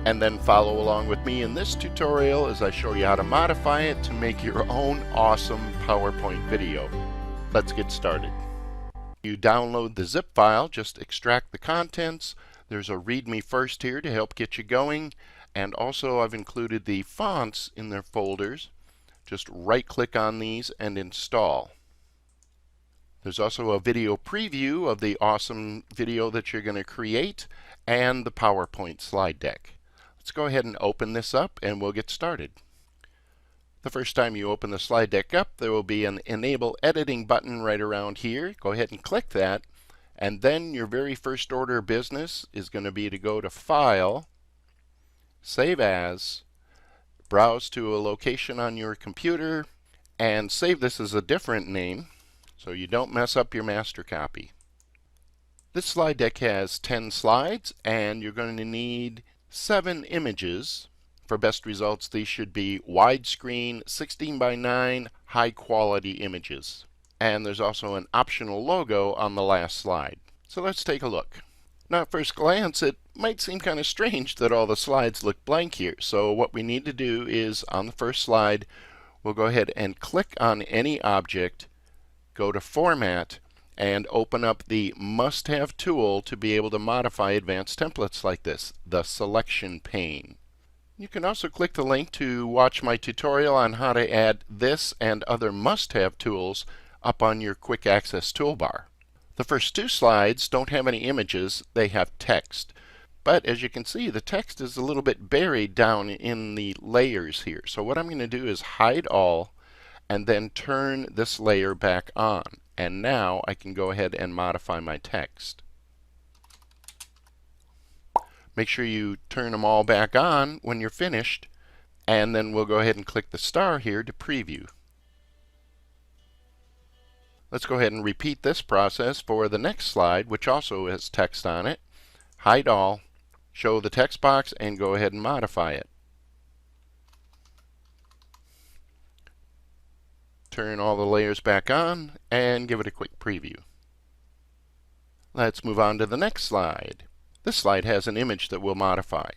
and then follow along with me in this tutorial as I show you how to modify it to make your own awesome PowerPoint video. Let's get started. You download the zip file, just extract the contents. There's a README first here to help get you going, and also I've included the fonts in their folders. Just right click on these and install. There's also a video preview of the awesome video that you're going to create and the PowerPoint slide deck. Let's go ahead and open this up and we'll get started. The first time you open the slide deck up, there will be an Enable Editing button right around here. Go ahead and click that, and then your very first order of business is going to be to go to File, Save As, browse to a location on your computer, and save this as a different name so you don't mess up your master copy. This slide deck has 10 slides, and you're going to need 7 images. For best results, these should be widescreen, 16:9, high quality images. And there's also an optional logo on the last slide. So let's take a look. Now at first glance, it might seem kind of strange that all the slides look blank here. So what we need to do is, on the first slide, we'll go ahead and click on any object, go to Format, and open up the Must-Have tool to be able to modify advanced templates like this, the Selection pane. You can also click the link to watch my tutorial on how to add this and other must-have tools up on your quick access toolbar. The first 2 slides don't have any images, they have text. But as you can see, the text is a little bit buried down in the layers here. So what I'm going to do is hide all and then turn this layer back on. And now I can go ahead and modify my text. Make sure you turn them all back on when you're finished, and then we'll go ahead and click the star here to preview. Let's go ahead and repeat this process for the next slide, which also has text on it. Hide all, show the text box, and go ahead and modify it. Turn all the layers back on and give it a quick preview. Let's move on to the next slide. This slide has an image that we'll modify.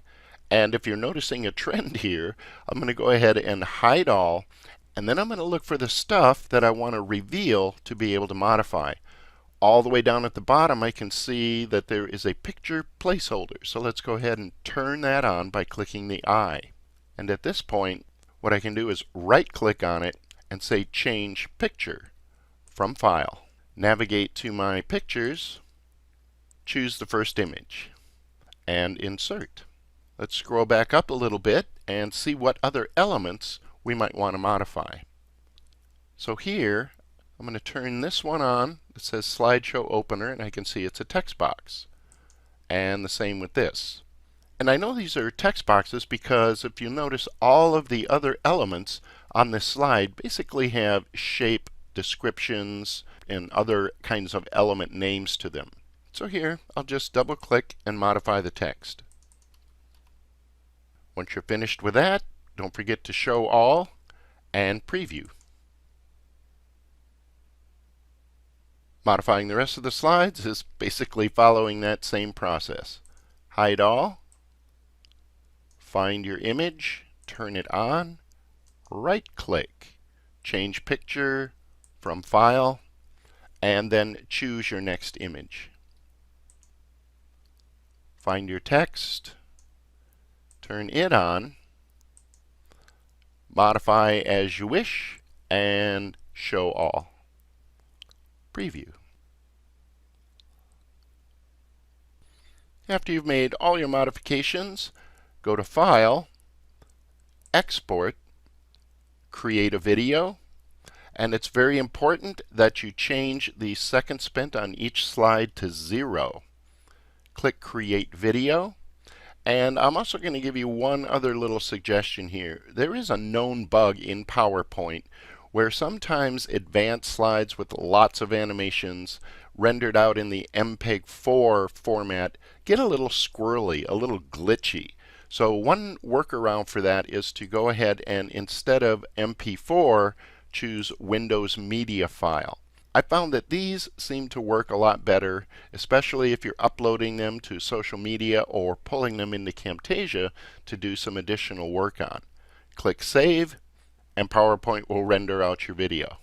And if you're noticing a trend here, I'm going to go ahead and hide all, and then I'm going to look for the stuff that I want to reveal to be able to modify. All the way down at the bottom, I can see that there is a picture placeholder. So let's go ahead and turn that on by clicking the eye. And at this point, what I can do is right click on it and say Change Picture from File. Navigate to my pictures, choose the first image, and insert. Let's scroll back up a little bit and see what other elements we might want to modify. So here, I'm going to turn this one on. It says Slideshow Opener, and I can see it's a text box. And the same with this. And I know these are text boxes because if you notice, all of the other elements on this slide basically have shape descriptions and other kinds of element names to them. So here, I'll just double click and modify the text. Once you're finished with that, don't forget to show all and preview. Modifying the rest of the slides is basically following that same process. Hide all, find your image, turn it on, right click, change picture from File, and then choose your next image. Find your text, turn it on, modify as you wish, and show all. Preview. After you've made all your modifications, go to File, Export, create a video, and it's very important that you change the seconds spent on each slide to 0. Click Create Video, and I'm also going to give you one other little suggestion here. There is a known bug in PowerPoint where sometimes advanced slides with lots of animations rendered out in the MPEG-4 format get a little squirrely, a little glitchy. So one workaround for that is to go ahead and instead of MP4, choose Windows Media File. I found that these seem to work a lot better, especially if you're uploading them to social media or pulling them into Camtasia to do some additional work on. Click Save, and PowerPoint will render out your video.